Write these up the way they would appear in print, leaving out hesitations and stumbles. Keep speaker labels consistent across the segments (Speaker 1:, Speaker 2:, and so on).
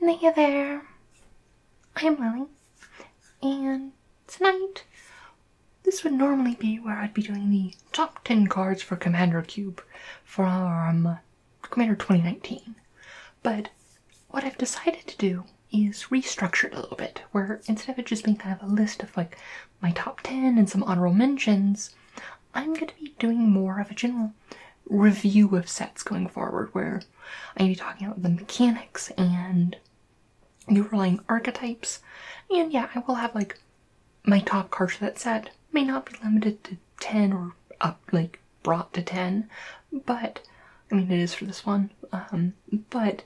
Speaker 1: Hey there, I'm Lily, and tonight, this would normally be where I'd be doing the top 10 cards for Commander Cube from Commander 2019, but what I've decided to do is restructure it a little bit, where instead of it just being kind of a list of like my top 10 and some honorable mentions, I'm going to be doing more of a general review of sets going forward, where I'm going to be talking about the mechanics and the underlying archetypes, and yeah, I will have like my top cards for that set. May not be limited to 10 or up, like brought to 10, but I mean it is for this one, but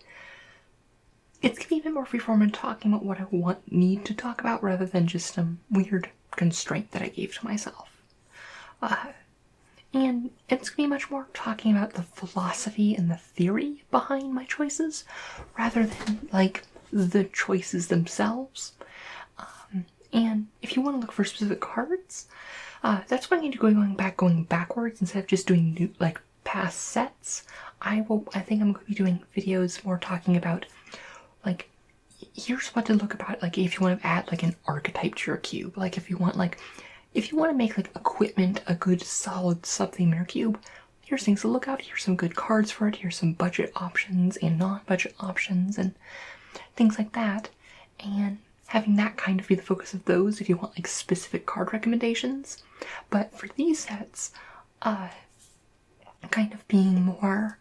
Speaker 1: it's gonna be a bit more freeform in talking about what I need to talk about rather than just some weird constraint that I gave to myself. And it's gonna be much more talking about the philosophy and the theory behind my choices rather than like the choices themselves. And if you want to look for specific cards, that's what I'm going to do, going backwards instead of just doing new, like past sets. I think I'm going to be doing videos more talking about like, here's what to look about, like if you want to add like an archetype to your cube, like if you want to make like equipment a good solid something in your cube, here's things to look out, here's some good cards for it, here's some budget options and non-budget options and things like that, and having that kind of be the focus of those if you want like specific card recommendations. But for these sets, kind of being more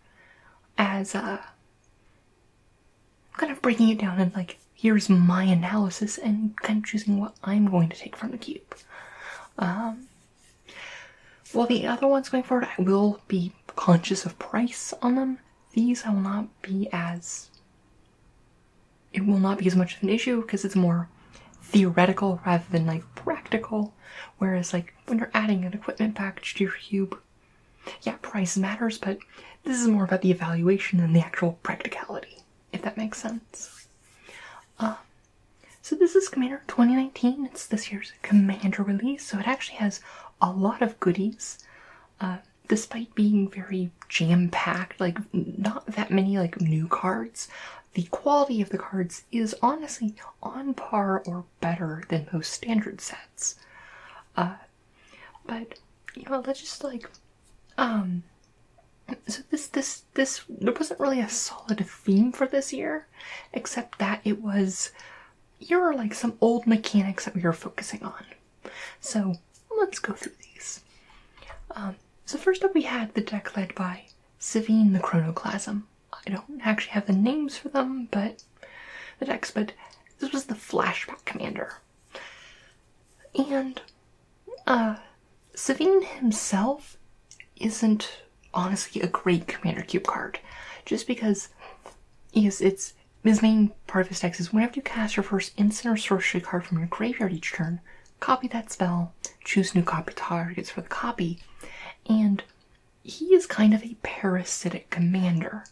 Speaker 1: as kind of breaking it down and like here's my analysis and kind of choosing what I'm going to take from the cube. While the other ones going forward, I will be conscious of price on them. These it will not be as much of an issue because it's more theoretical rather than like practical. Whereas like when you're adding an equipment package to your cube, yeah, price matters, but this is more about the evaluation than the actual practicality, if that makes sense. So this is Commander 2019. It's this year's Commander release, so it actually has a lot of goodies. Despite being very jam-packed, like not that many like new cards, the quality of the cards is honestly on par or better than most standard sets. But you know, let's just like so this there wasn't really a solid theme for this year, except that it was here are like some old mechanics that we were focusing on. So let's go through these. So first up we had the deck led by Savine the Chronoclasm. I don't actually have the names for them, but this was the flashback commander. And Savine himself isn't honestly a great Commander Cube card, just because his main part of his deck is whenever you cast your first instant or sorcery card from your graveyard each turn, copy that spell, choose new copy targets for the copy, and he is kind of a parasitic commander,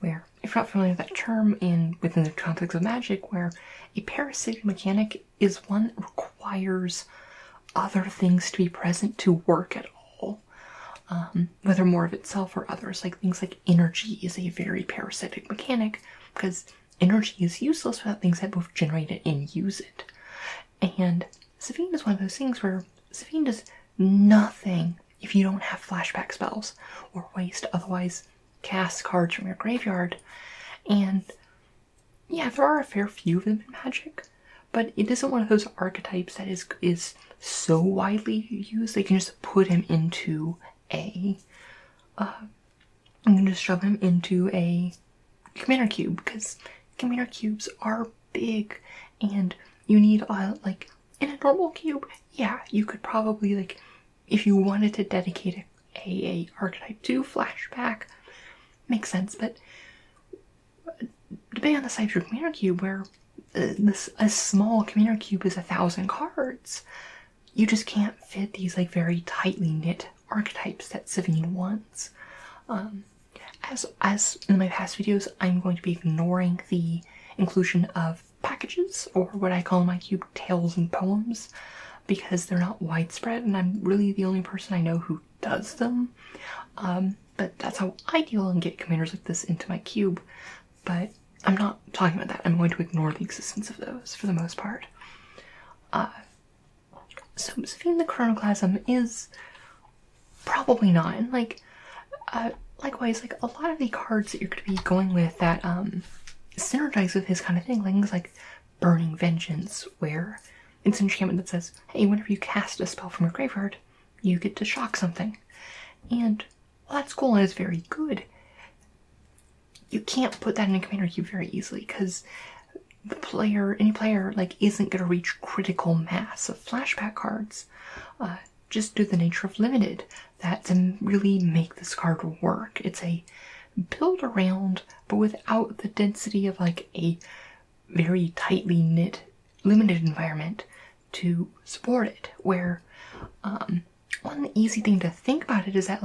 Speaker 1: where, if you're not familiar with that term within the context of Magic, where a parasitic mechanic is one that requires other things to be present to work at all, whether more of itself or others. Like things like energy is a very parasitic mechanic, because energy is useless without things that both generate it and use it. And Savine is one of those things where Savine does nothing if you don't have flashback spells or ways to otherwise cast cards from your graveyard. And yeah, there are a fair few of them in Magic, but it isn't one of those archetypes that is so widely used they can just put him into a I'm gonna just shove him into a Commander Cube, because Commander Cubes are big and you need like in a normal cube, yeah, you could probably like, if you wanted to dedicate a archetype to flashback, makes sense, but depending on the size of your Commander Cube, where a small Commander Cube is 1,000 cards, you just can't fit these like very tightly knit archetypes that Savine wants. As in my past videos, I'm going to be ignoring the inclusion of packages, or what I call in my cube tales and poems, because they're not widespread and I'm really the only person I know who does them. But that's how I deal and get commanders like this into my cube. But I'm not talking about that. I'm going to ignore the existence of those for the most part. So Savine the Chronoclasm is probably not. And likewise, a lot of the cards that you're going to be going with that synergize with his kind of thing, things like Burning Vengeance, where it's an enchantment that says, hey, whenever you cast a spell from your graveyard, you get to shock something. And while that's cool and it's very good, you can't put that in a commander cube very easily, because any player, isn't going to reach critical mass of flashback cards, just due to the nature of limited, that to really make this card work. It's a build around, but without the density of a very tightly knit, limited environment to support it, where, one easy thing to think about it is that,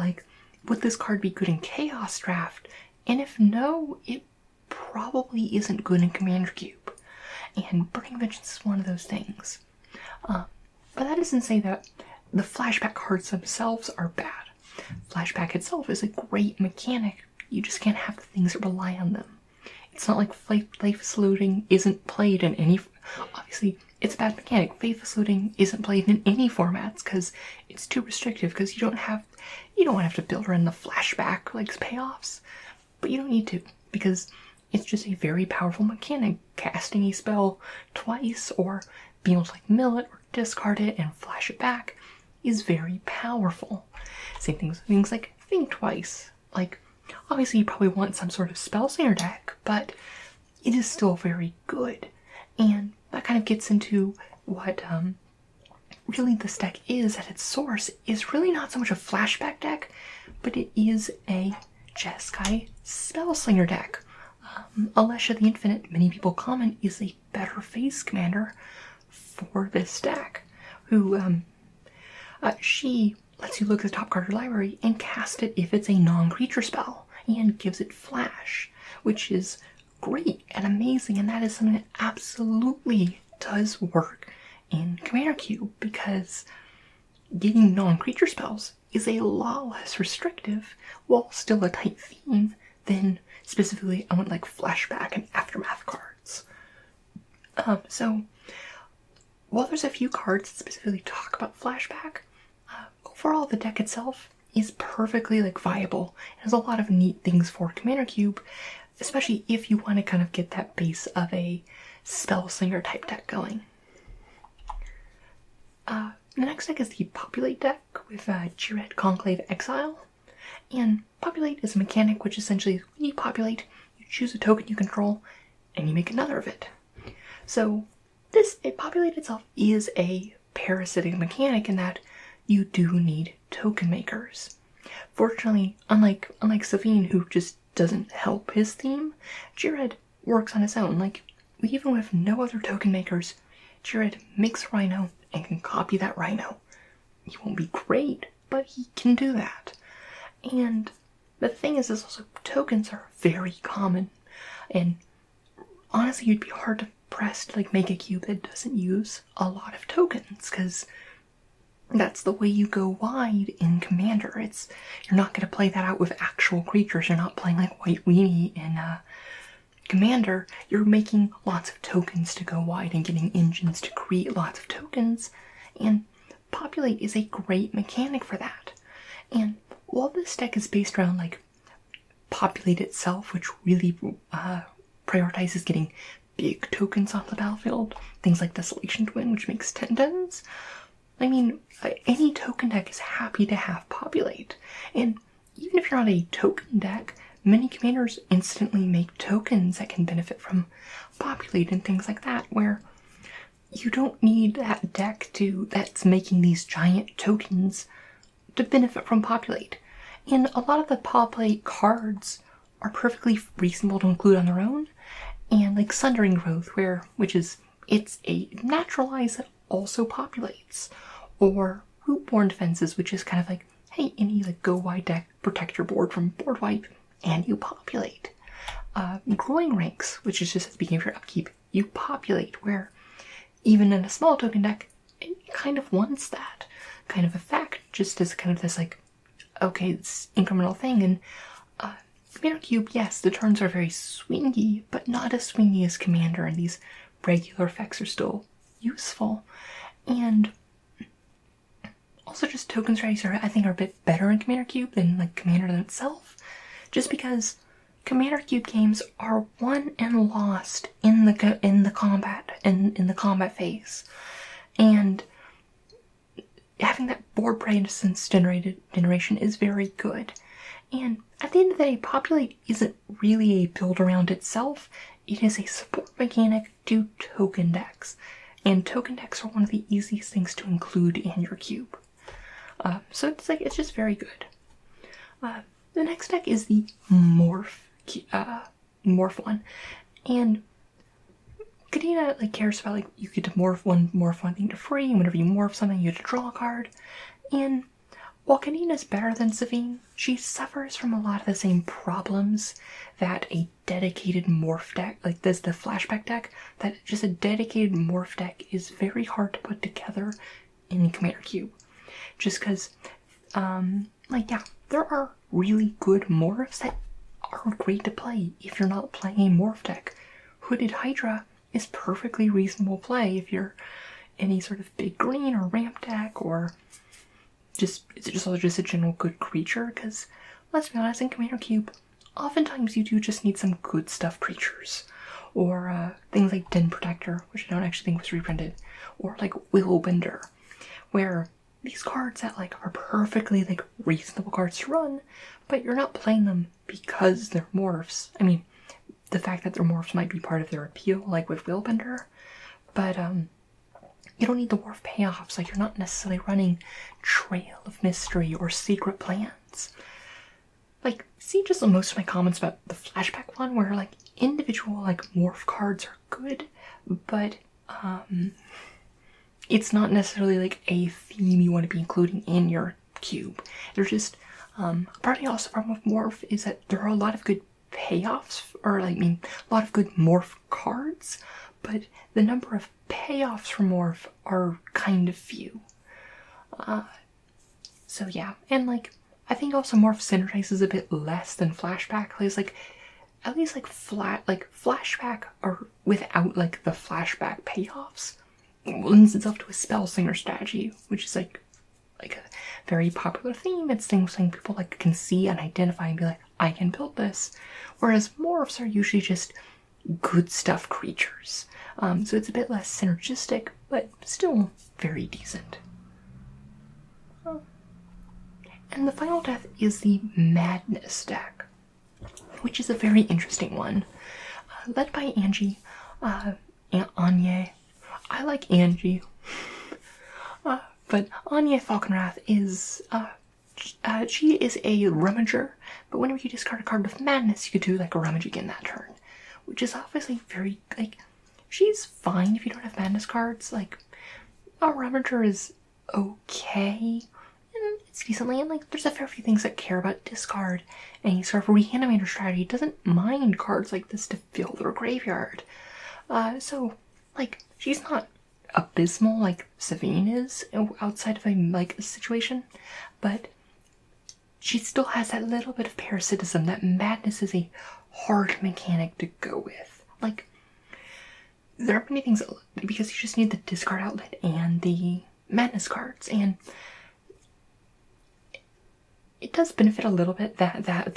Speaker 1: would this card be good in Chaos Draft? And if no, it probably isn't good in Commander Cube. And Burning Vengeance is one of those things. But that doesn't say that the flashback cards themselves are bad. Flashback itself is a great mechanic. You just can't have the things that rely on them. It's not like Faithless Looting isn't played in any... Obviously, it's a bad mechanic. Faithless Looting isn't played in any formats because it's too restrictive, because you don't want to have to build around the flashback payoffs. But you don't need to, because it's just a very powerful mechanic. Casting a spell twice, or being able to mill it or discard it and flash it back, is very powerful. Same things with things like Think Twice. Obviously you probably want some sort of spell slinger deck, but it is still very good. And that kind of gets into what really this deck is at its source, is really not so much a flashback deck, but it is a Jeskai Spellslinger deck. Alesha the Infinite, many people comment, is a better face commander for this deck, who she lets you look at the top card of your library and cast it if it's a non-creature spell, and gives it flash, which is great and amazing, and that is something that absolutely does work in Commander Cube, because getting non-creature spells is a lot less restrictive, while still a tight theme, than specifically I want flashback and aftermath cards. So while there's a few cards that specifically talk about flashback, overall the deck itself is perfectly viable. It has a lot of neat things for Commander Cube, especially if you want to kind of get that base of a Spellslinger type deck going. The next deck is the Populate deck with Jired Conclave Exile. And Populate is a mechanic which essentially, when you populate, you choose a token you control, and you make another of it. So Populate itself is a parasitic mechanic in that you do need token makers. Fortunately, unlike Savine, who just doesn't help his theme, Jired works on his own. Even with no other token makers, Jired makes a Rhino and can copy that Rhino. He won't be great, but he can do that. And the thing is also tokens are very common, and honestly you'd be hard pressed to make a cube that doesn't use a lot of tokens, because that's the way you go wide in Commander. You're not going to play that out with actual creatures. You're not playing White Weenie in Commander. You're making lots of tokens to go wide and getting engines to create lots of tokens, and Populate is a great mechanic for that. And while this deck is based around Populate itself, which really prioritizes getting big tokens on the battlefield, things like Desolation Twin, which makes 10/10s, any token deck is happy to have Populate. And even if you're not a token deck, many commanders instantly make tokens that can benefit from Populate and things like that, where you don't need that deck that's making these giant tokens to benefit from Populate. And a lot of the Populate cards are perfectly reasonable to include on their own, and Sundering Growth, it's a naturalize that also populates, or Rootborn Defenses, which is kind of hey, any go wide deck, protect your board from board wipe, and you populate. Growing Ranks, which is just at the beginning of your upkeep, you populate, where even in a small token deck, it kind of wants that kind of effect, just as kind of this okay, it's incremental thing. And Commander Cube, yes, the turns are very swingy, but not as swingy as Commander, and these regular effects are still useful. And also just token strategies I think are a bit better in Commander Cube than like Commander itself, just because Commander Cube games are won and lost in the combat phase, and having that board presence generation is very good. And at the end of the day, Populate isn't really a build around itself. It is a support mechanic to token decks. And token decks are one of the easiest things to include in your cube. So it's just very good. The next deck is the Morph one. And Kadena cares about you get to morph one thing to free, and whenever you morph something you get to draw a card. And while Kadena's better than Savine, she suffers from a lot of the same problems that a dedicated morph deck, like the flashback deck, that just a dedicated morph deck is very hard to put together in Commander Cube. Just because, there are really good morphs that are great to play if you're not playing a morph deck. Hooded Hydra is perfectly reasonable play if you're any sort of big green or ramp deck, or it's just a general good creature, because let's be honest, in Commander Cube, oftentimes you do just need some good stuff creatures. Or things like Den Protector, which I don't actually think was reprinted, or like Willowbender, where these cards that are perfectly reasonable cards to run, but you're not playing them because they're morphs. I mean, the fact that they're morphs might be part of their appeal, like with Willowbender, but you don't need the morph payoffs. You're not necessarily running Trail of Mystery or Secret Plans. See just most of my comments about the flashback one, where individual morph cards are good, but it's not necessarily a theme you want to be including in your cube. They're just partly also the problem with morph is that there are a lot of good payoffs, or a lot of good morph cards, but the number of payoffs for morph are kind of few. So yeah, and I think also morph synergizes a bit less than flashback. At least flashback, or without the flashback payoffs, lends itself to a spell slinger strategy, which is a very popular theme. It's things people can see and identify and be I can build this. Whereas morphs are usually just good stuff creatures. So it's a bit less synergistic, but still very decent. And the final death is the Madness deck, which is a very interesting one. Led by Angie, Anya. I like Angie. But Anya Falconwrath is, she is a Rummager, but whenever you discard a card with Madness, you could do a Rummage again that turn. Which is obviously very, she's fine if you don't have Madness cards. A Rummager is okay, and it's decently, and there's a fair few things that care about discard. Any sort of Reanimator strategy doesn't mind cards like this to fill their graveyard. So, she's not abysmal like Savine is outside of a situation, but she still has that little bit of parasitism. That Madness is a hard mechanic to go with. There are many things because you just need the discard outlet and the Madness cards, and it does benefit a little bit that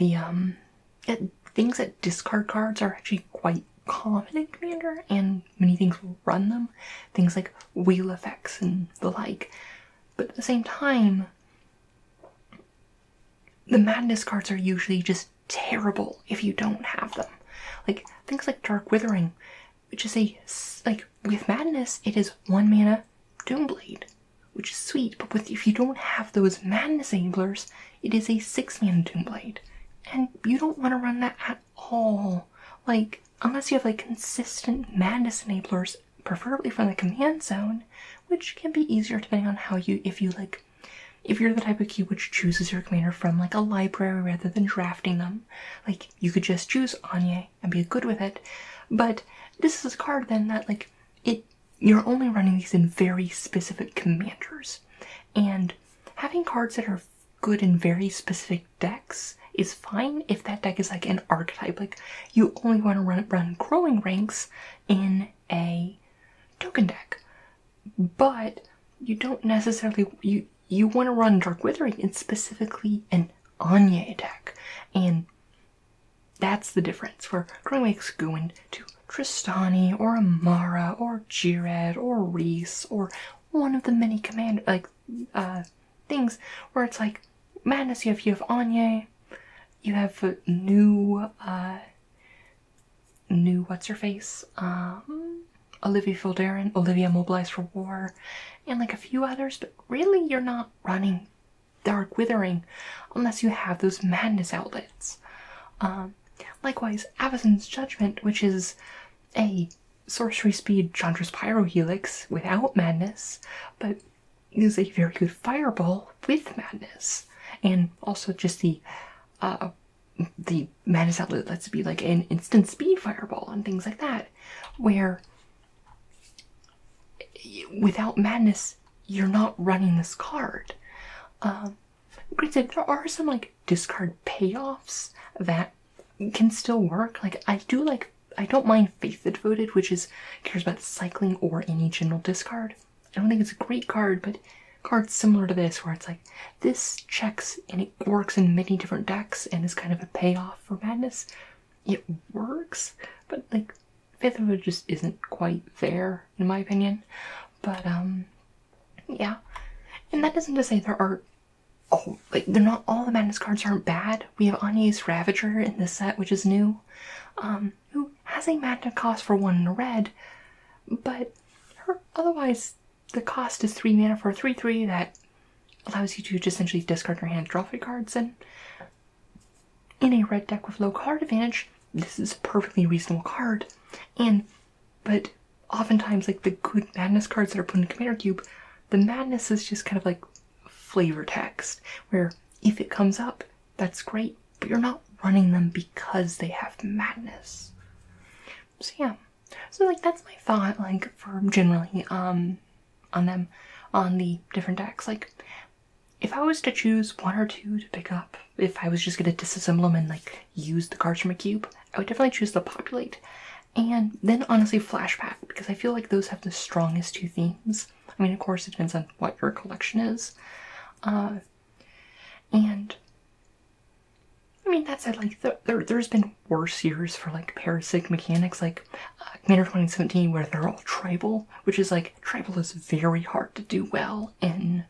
Speaker 1: things that discard cards are actually quite common in Commander, and many things will run them. Things like wheel effects and the like. But at the same time, the Madness cards are usually just terrible if you don't have them. Things like Dark Withering, which is with Madness, it is 1 mana Doomblade, which is sweet, but if you don't have those Madness enablers, it is a 6 mana Doomblade. And you don't want to run that at all. Unless you have consistent Madness enablers, preferably from the command zone, which can be easier depending on if you're the type of cube which chooses your commander from a library rather than drafting them. You could just choose Anya and be good with it. But this is a card then that you're only running these in very specific commanders. And having cards that are good in very specific decks is fine if that deck is like an archetype. Like, you only want to run growing ranks in a token deck. But you don't necessarily, you want to run Dark Withering in specifically an Anya deck. And that's the difference, where growing ranks go into Tristani, or Amara, or Jired, or Reese, or one of the many things where it's like madness. You have Anya, you have new what's her face, Olivia Fildarin, Olivia Mobilized for War, and like a few others. But really, you're not running Dark Withering unless you have those madness outlets. Likewise, Avacyn's Judgment, which is a sorcery speed Chandra's Pyro Helix without madness, but is a very good fireball with madness. And also just the madness outlet lets it be like an instant speed fireball and things like that, where without madness, you're not running this card. Granted, there are some like discard payoffs that can still work. Like, I don't mind Faith the Devoted, which cares about cycling or any general discard. I don't think it's a great card, but cards similar to this, where it's like, this checks and it works in many different decks and is kind of a payoff for madness. It works, but like, Faith the Devoted just isn't quite there, in my opinion. But, yeah. And that isn't to say there are they're not all the madness cards aren't bad. We have Anya's Ravager in this set, which is new, who has a mana cost for 1 in a red, but otherwise the cost is 3 mana for a 3/3 that allows you to just essentially discard your hand, draw 3 cards, and in a red deck with low card advantage, this is a perfectly reasonable card. But oftentimes, like, the good madness cards that are put in Commander Cube, the madness is just kind of like flavor text, where if it comes up, that's great, but you're not running them because they have madness. So yeah, so like, that's my thought, like, for generally on the different decks. Like, if I was to choose 1 or 2 to pick up, if I was just gonna disassemble them and like use the cards from a cube, I would definitely choose the Populate, and then honestly Flashback, because I feel like those have the strongest 2 themes. I mean, of course, it depends on what your collection is. And I mean, that said, like, there's been worse years for like parasitic mechanics, like Commander 2017, where they're all tribal, which is like, tribal is very hard to do well in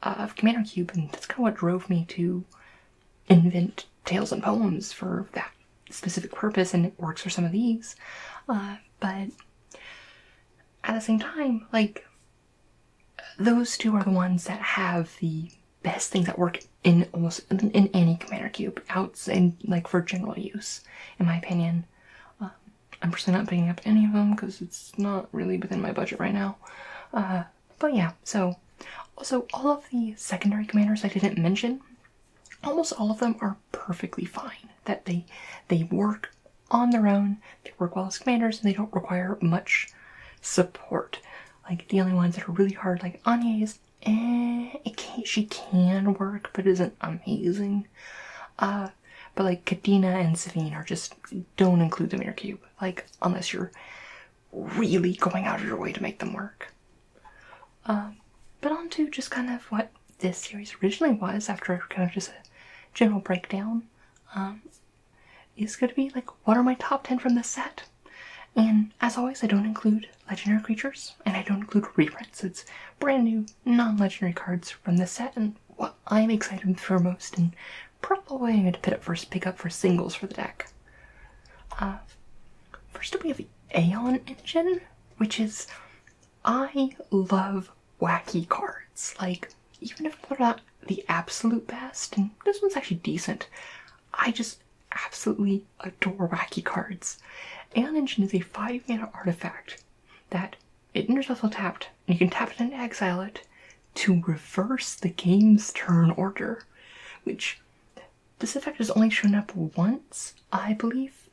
Speaker 1: Commander Cube, and that's kind of what drove me to invent Tales and Poems for that specific purpose, and it works for some of these. But at the same time, like, those 2 are the ones that have the best things that work in almost in any Commander Cube, like for general use, in my opinion. I'm personally not picking up any of them because it's not really within my budget right now. But yeah, so also all of the secondary commanders I didn't mention, almost all of them are perfectly fine. That they work on their own, they work well as commanders, and they don't require much support. Like, the only ones that are really hard, like Anya's, she can work, but isn't amazing. But like Kadena and Savine are just, don't include them in your cube, like, unless you're really going out of your way to make them work. But on to just kind of what this series originally was, after kind of just a general breakdown, is going to be like, what are my top 10 from this set? And as always, I don't include legendary creatures, and I don't include reprints. It's brand new, non-legendary cards from this set, and what I'm excited for most, and probably I'm going to pick up for singles for the deck. First up, we have Aeon Engine, which is, I love wacky cards. Like, even if they're not the absolute best, and this one's actually decent, I just absolutely adore wacky cards. Aeon Engine is a 5-mana artifact that it enters battlefield tapped, and you can tap it and exile it to reverse the game's turn order, which this effect has only shown up once, I believe,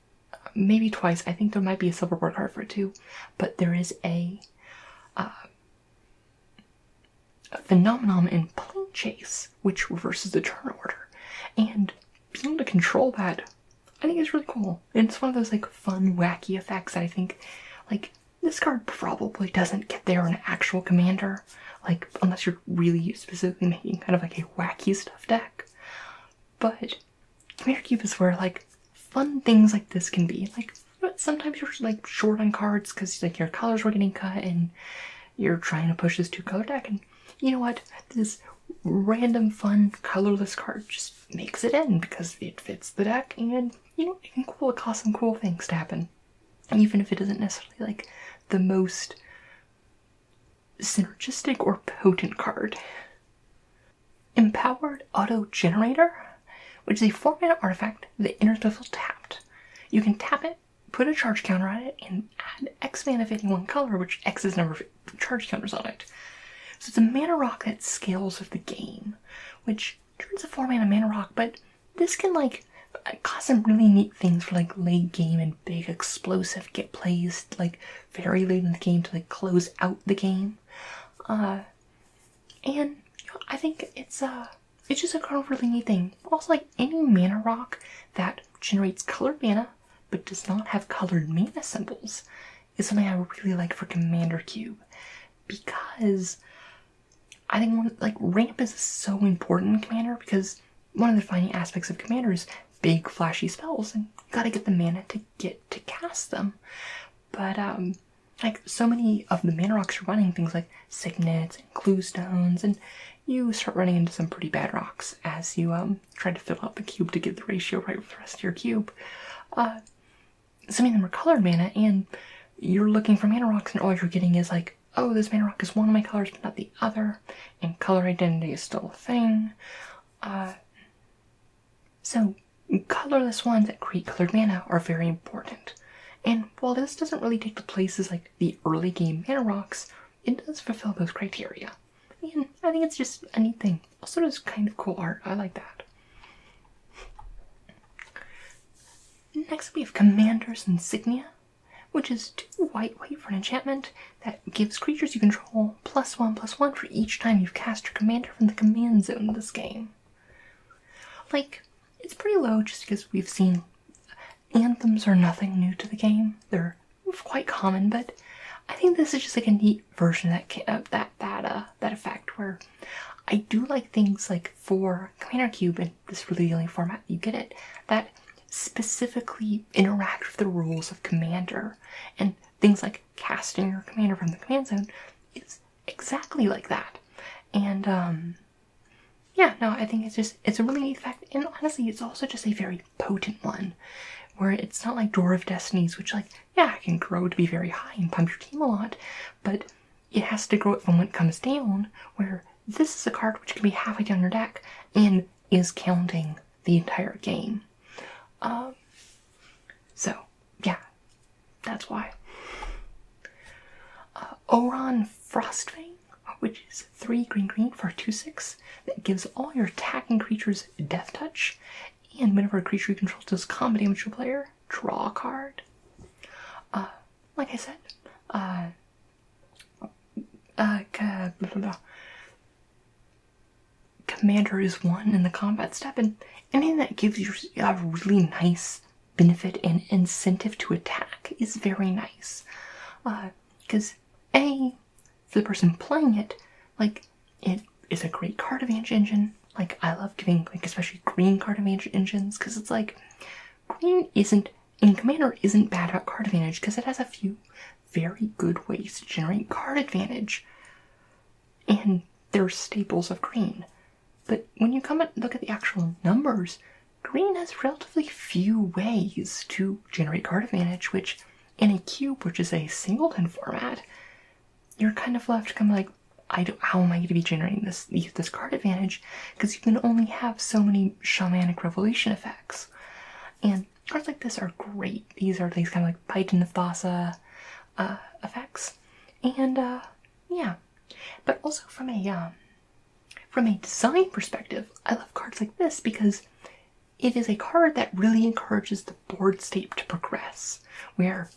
Speaker 1: maybe twice. I think there might be a Silverboard card for it too, but there is a phenomenon in Plane Chase which reverses the turn order, and being able to control that, I think is really cool. And it's one of those like fun, wacky effects that I think, like, this card probably doesn't get there in actual Commander, like, unless you're really specifically making kind of like a wacky stuff deck. But Commander Cube is where, like, fun things like this can be. Like, sometimes you're, like, short on cards because, like, your colors were getting cut and you're trying to push this 2-color deck, and you know what? This random, fun, colorless card just makes it in because it fits the deck, and, you know, it can cause some cool things to happen. Even if it isn't necessarily, like, the most synergistic or potent card. Empowered Auto Generator, which is a 4-mana artifact that enters the field tapped. You can tap it, put a charge counter on it, and add X mana of any one color, which X is number of charge counters on it. So it's a mana rock that scales with the game, which turns a 4-mana mana rock, but this can, like, cause some really neat things for, like, late game and big explosive get plays, like, very late in the game to, like, close out the game. And, you know, I think it's just a kind of really neat thing. Also, like, any mana rock that generates colored mana but does not have colored mana symbols is something I really like for Commander Cube, because I think ramp is so important in Commander, because one of the defining aspects of Commander is big flashy spells, and you gotta get the mana to get to cast them. But like, so many of the mana rocks are running things like Signets and Clue Stones, and you start running into some pretty bad rocks as you try to fill out the cube to get the ratio right with the rest of your cube. Some of them are colored mana, and you're looking for mana rocks, and all you're getting is like, oh, this mana rock is one of my colors but not the other, and color identity is still a thing. So colorless ones that create colored mana are very important. And while this doesn't really take the places like the early game mana rocks, it does fulfill those criteria. And I think it's just a neat thing. Also, it's kind of cool art. I like that. Next we have Commander's Insignia, which is 2 white for an enchantment that gives creatures you control +1/+1 for each time you've cast your commander from the command zone of this game. Like, it's pretty low just because we've seen anthems are nothing new to the game. They're quite common, but I think this is just like a neat version of that effect, where I do like things like for Commander Cube, and this is really the only format you get it, that specifically interact with the rules of Commander, and things like casting your commander from the command zone is exactly like that. And yeah, no, I think it's a really neat effect, and honestly, it's also just a very potent one, where it's not like Door of Destinies, which, like, yeah, it can grow to be very high and pump your team a lot, but it has to grow it from when it comes down, where this is a card which can be halfway down your deck and is counting the entire game. So, yeah, that's why. Oran Frostfang, which is 3 green for a 2/6 that gives all your attacking creatures Death Touch, and whenever a creature you control does combat damage to a player, draw a card. Like I said, Commander is 1 in the combat step, and anything that gives you a really nice benefit and incentive to attack is very nice. Because for the person playing it, like, it is a great card advantage engine. Like, I love giving, like, especially green card advantage engines, because it's like, green in Commander isn't bad about card advantage, because it has a few very good ways to generate card advantage. And they're staples of green. But when you come and look at the actual numbers, green has relatively few ways to generate card advantage, which in a cube, which is a singleton format, you're kind of left kind of like, how am I going to be generating this card advantage? Because you can only have so many shamanic revelation effects. And cards like this are great. These are these kind of like Bite in the Thassa effects. And yeah. But also from a design perspective, I love cards like this because it is a card that really encourages the board state to progress, where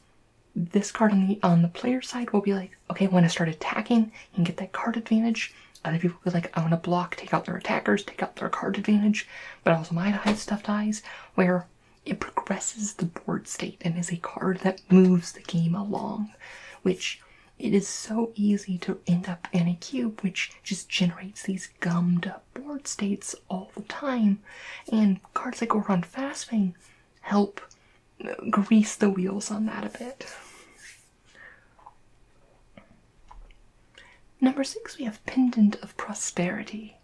Speaker 1: this card on the player side will be like, okay, when I start attacking, you can get that card advantage. Other people will be like, I want to block, take out their attackers, take out their card advantage, but also my stuff dies, where it progresses the board state and is a card that moves the game along, which it is so easy to end up in a cube, which just generates these gummed up board states all the time, and cards like Goron Fastfang help grease the wheels on that a bit. Number 6, we have Pendant of Prosperity,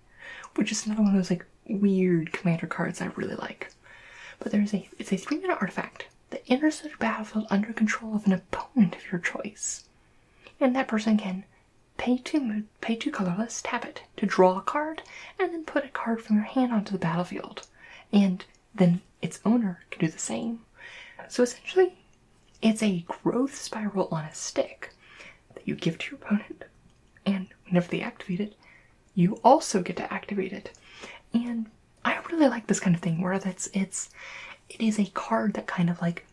Speaker 1: which is another one of those like weird commander cards I really like. But it's a 3-mana artifact that enters the battlefield under control of an opponent of your choice. And that person can pay 2 colorless, tap it to draw a card, and then put a card from your hand onto the battlefield. And then its owner can do the same. So essentially, it's a growth spiral on a stick that you give to your opponent, and whenever they activate it, you also get to activate it. And I really like this kind of thing where it is a card that kind of like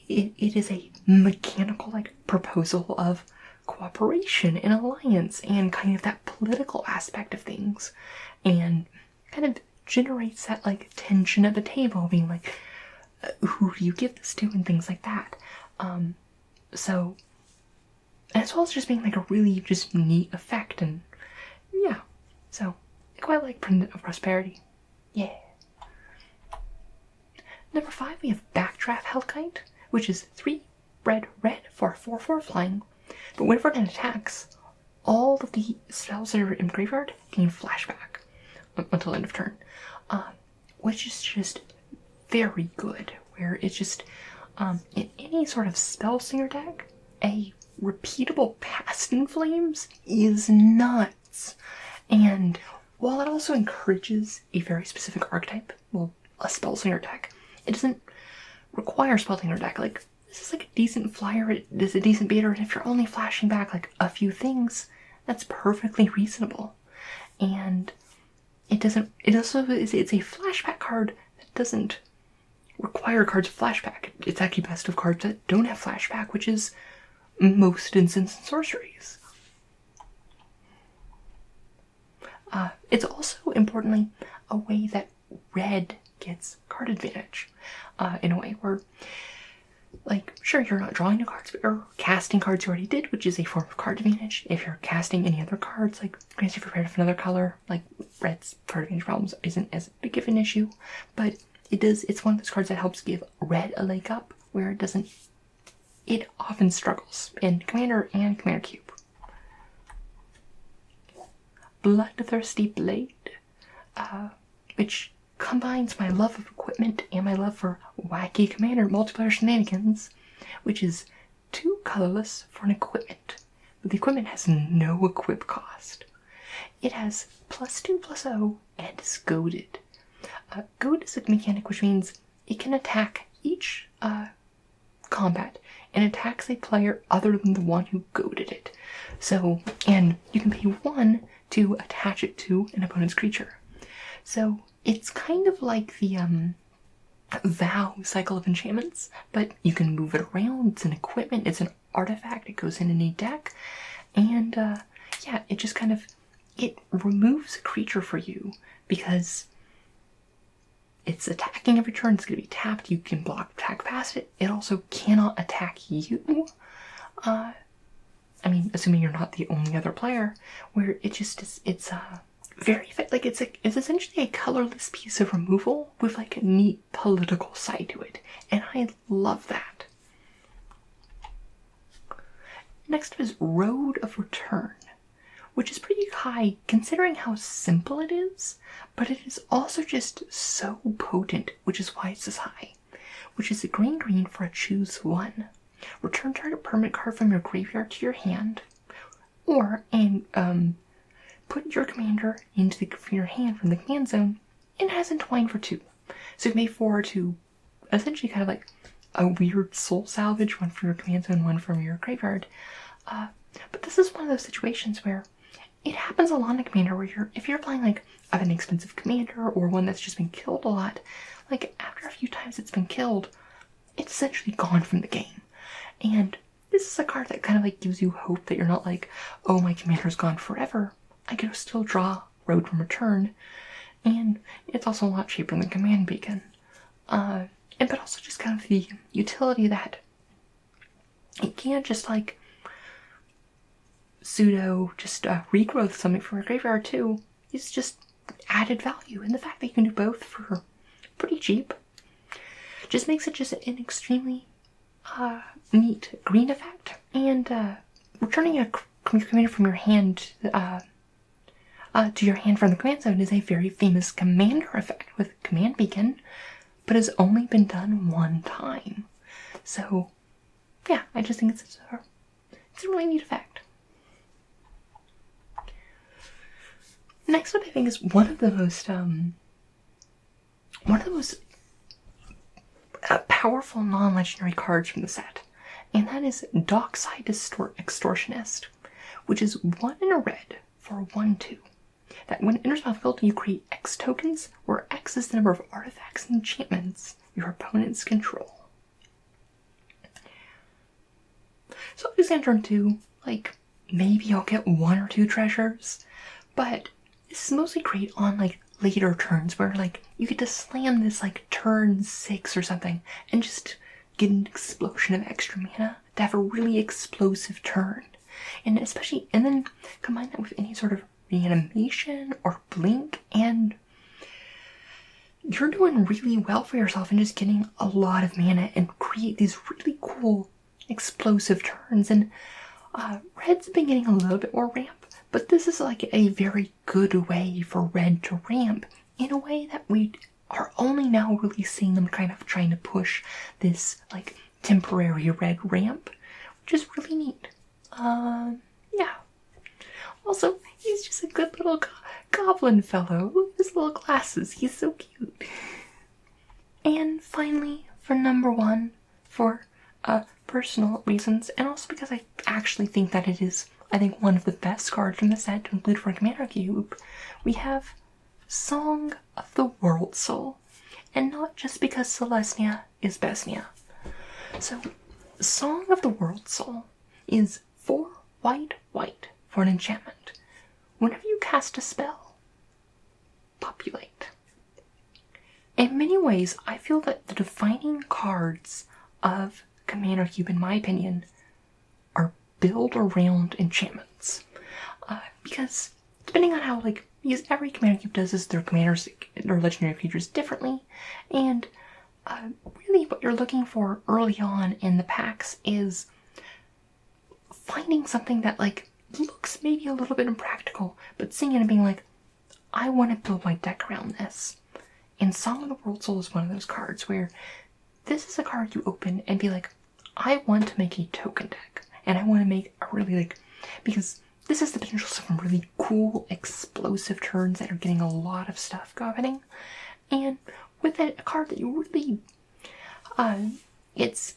Speaker 1: it is a mechanical like proposal of cooperation and alliance and kind of that political aspect of things, and kind of generates that like tension at the table, being like, who do you give this to, and things like that. So as well as just being like a really just neat effect, and yeah, so I quite like Pendant of Prosperity. Yeah. Number 5, we have Backdraft Hellkite, which is 3 red for 4/4 flying. But whenever it attacks, all of the spells that are in graveyard gain flashback until end of turn, which is just very good. Where it's just in any sort of spell slinger deck, a repeatable Past in Flames is nuts. And while it also encourages a very specific archetype, well, a spell slinger deck, it doesn't require a spell slinger deck. Like, this is like a decent flyer, it is a decent beater, and if you're only flashing back like a few things, that's perfectly reasonable. And it's a flashback card that doesn't require cards of flashback. It's actually best of cards that don't have flashback, which is most instants and sorceries. It's also, importantly, a way that red gets card advantage. In a way where, like, sure, you're not drawing new cards, but you're casting cards you already did, which is a form of card advantage. If you're casting any other cards, like, granted, if you're prepared for another color, like, red's card advantage problems isn't as big of an issue, but it's one of those cards that helps give red a leg up, where it often struggles in Commander and Commander Cube. Bloodthirsty Blade, which combines my love of equipment and my love for wacky Commander multiplayer shenanigans, which is 2 colorless for an equipment, but the equipment has no equip cost. It has +2/+0 and is goaded. Goad is a mechanic which means it can attack each combat and attacks a player other than the one who goaded it. So, and you can pay 1 to attach it to an opponent's creature. So it's kind of like the Vow cycle of enchantments, but you can move it around. It's an equipment, it's an artifact, it goes in any deck, and yeah, it just kind of, it removes a creature for you because it's attacking every turn. It's going to be tapped. You can block attack past it. It also cannot attack you. I mean, assuming you're not the only other player, where it just is, it's very, like, it's essentially a colorless piece of removal with like a neat political side to it. And I love that. Next is Road of Return, which is pretty high considering how simple it is, but it is also just so potent, which is why it's this high, which is a green for a choose 1. Return target permanent card from your graveyard to your hand, or put your commander into your hand from the command zone, and it has Entwine for 2. So you may 4 to essentially kind of like a weird soul salvage, 1 from your command zone, 1 from your graveyard. But this is one of those situations where it happens a lot in a commander where if you're playing like an expensive commander or one that's just been killed a lot, like after a few times it's been killed, it's essentially gone from the game. And this is a card that kind of like gives you hope that you're not like, oh, my commander's gone forever. I can still draw Road from Return. And it's also a lot cheaper than Command Beacon. But also just kind of the utility that it can't just like pseudo just regrowth something from your graveyard too. It's just added value, and the fact that you can do both for pretty cheap just makes it just an extremely neat green effect. And returning a commander from your hand to your hand from the command zone is a very famous commander effect with Command Beacon, but has only been done one time. So yeah, I just think it's a really neat effect. Next up, I think, is one of the most powerful non-legendary cards from the set, and that is Dockside Extortionist, which is 1 in a red for 1/2. That when it enters the battlefield, you create X tokens, where X is the number of artifacts and enchantments your opponents control. So it's gonna turn to, like, maybe I'll get 1 or 2 treasures, but this is mostly great on, like, later turns where, like, you get to slam this, like, turn 6 or something and just get an explosion of extra mana to have a really explosive turn. And especially, and then combine that with any sort of reanimation or blink, and you're doing really well for yourself and just getting a lot of mana and create these really cool explosive turns. And red's been getting a little bit more ramp, but this is like a very good way for red to ramp in a way that we are only now really seeing them kind of trying to push this like temporary red ramp, which is really neat. Yeah. Also, he's just a good little goblin fellow with his little glasses. He's so cute. And finally, for number 1, for personal reasons, and also because I actually think that it is, I think, one of the best cards from the set to include for a Commander Cube, we have Song of the World Soul. And not just because Celestia is Bestia. So, Song of the World Soul is 4 white for an enchantment. Whenever you cast a spell, populate. In many ways, I feel that the defining cards of Commander Cube, in my opinion, are built around enchantments. Because depending on how, like, because every Commander Cube does their commanders, their legendary features differently, and really what you're looking for early on in the packs is finding something that, like, looks maybe a little bit impractical, but seeing it and being like, I want to build my deck around this. And Song of the World Soul is one of those cards where this is a card you open and be like, I want to make a token deck, and I want to make a really, like, because this is the potential for some really cool, explosive turns that are getting a lot of stuff happening. And with it, a card that you really, it's,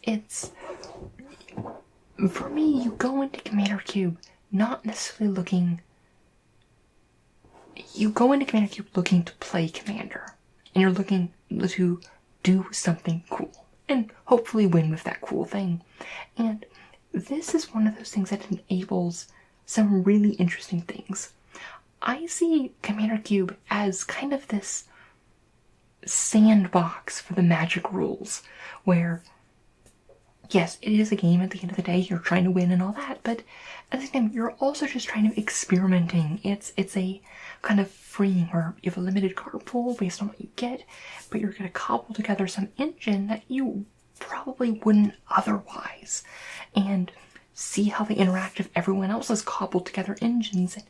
Speaker 1: for me, you go into Commander Cube not necessarily looking, you go into Commander Cube looking to play Commander, and you're looking to do something cool, and hopefully win with that cool thing. And this is one of those things that enables some really interesting things. I see Commander Cube as kind of this sandbox for the Magic rules, where, yes, it is a game at the end of the day, you're trying to win and all that, but at the same time, you're also just trying to experimenting. It's a kind of freeing where you have a limited card pool based on what you get, but you're going to cobble together some engine that you probably wouldn't otherwise, and see how they interact with everyone else's cobbled together engines. And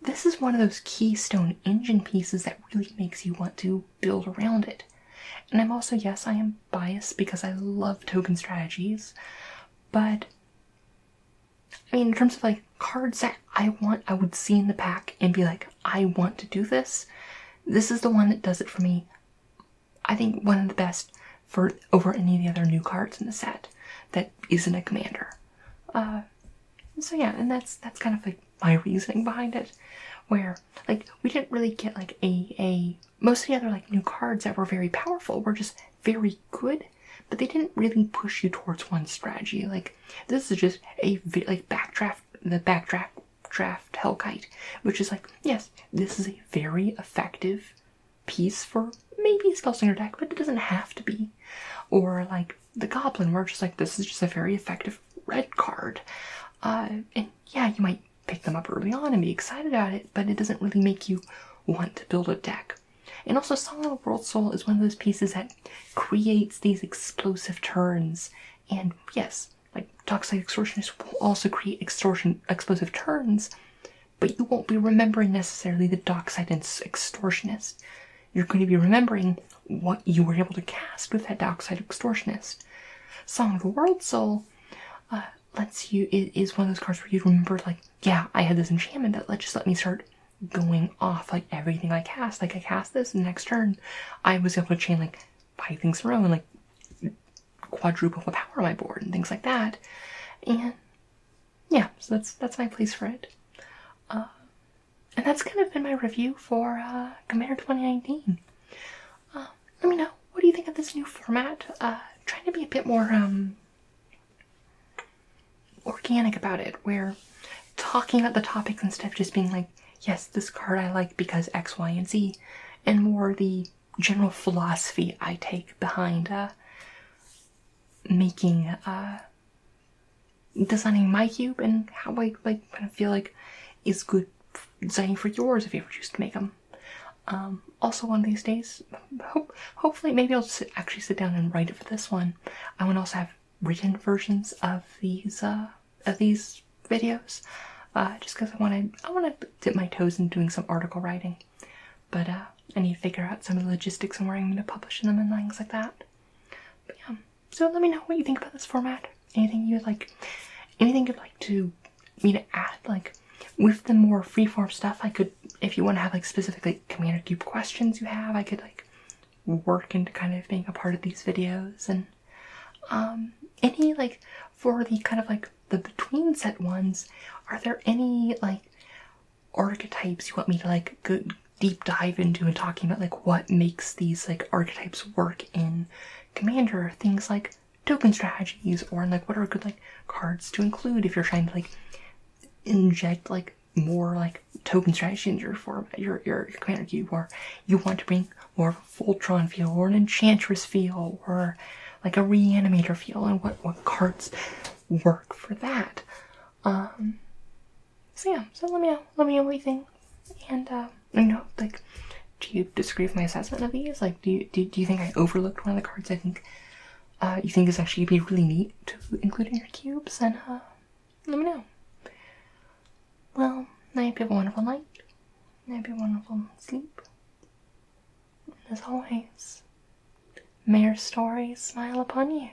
Speaker 1: this is one of those keystone engine pieces that really makes you want to build around it. And I'm also, yes, I am biased because I love token strategies, but I mean, in terms of like cards that I would see in the pack and be like, I want to do this, this is the one that does it for me. I think one of the best for over any of the other new cards in the set that isn't a commander. So yeah, and that's kind of like my reasoning behind it, where like we didn't really get like most of the other like new cards that were very powerful were just very good, but they didn't really push you towards one strategy. Like, this is just a, like, the backdraft Hellkite, which is like, yes, this is a very effective piece for maybe a Spellslinger deck, but it doesn't have to be. Or like the Goblin, where it's just like, this is just a very effective red card. And yeah, you might pick them up early on and be excited about it, but it doesn't really make you want to build a deck. And also, Song of the World Soul is one of those pieces that creates these explosive turns. And yes, like, Dockside Extortionist will also create explosive turns, but you won't be remembering necessarily the Dockside Extortionist. You're going to be remembering what you were able to cast with that Dockside Extortionist. Song of the World Soul lets you, it is one of those cards where you remember, like, yeah, I had this enchantment that just let me start going off, like, everything I cast. Like, I cast this, and the next turn, I was able to chain, like, 5 things in a row and, like, quadruple the power on my board and things like that. And yeah, so that's my place for it. And that's kind of been my review for Commander 2019. Let me know, what do you think of this new format? Trying to be a bit more organic about it, where talking about the topics instead of just being like, yes, this card I like because X, Y, and Z, and more the general philosophy I take behind making, designing my cube, and how I kind of feel like is good designing for yours if you ever choose to make them. Also, one of these days, hopefully, maybe I'll just actually sit down and write it for this one. I want to also have written versions of these videos, just because I want to dip my toes in doing some article writing. But I need to figure out some of the logistics and where I'm going to publish them and things like that. But yeah, so let me know what you think about this format. Anything you'd like to me to add, like, with the more freeform stuff. I could, if you want to have like specific like Commander Cube questions you have, I could like work into kind of being a part of these videos. And any, like, for the kind of like the between set ones, are there any like archetypes you want me to like go deep dive into and talking about, like, what makes these like archetypes work in Commander? Things like token strategies, or like what are good like cards to include if you're trying to like inject like more like token strategy into your form, your Commander Cube, or you want to bring more of a Voltron feel or an Enchantress feel or like a Reanimator feel, and what cards work for that. So yeah, so let me know what you think. And you know, like, do you disagree with my assessment of these? Like, do you think I overlooked one of the cards I think you think is actually be really neat to include in your cubes? And let me know. Well, I hope you have a wonderful night. I hope you have a wonderful sleep. And as always, may your stories smile upon you.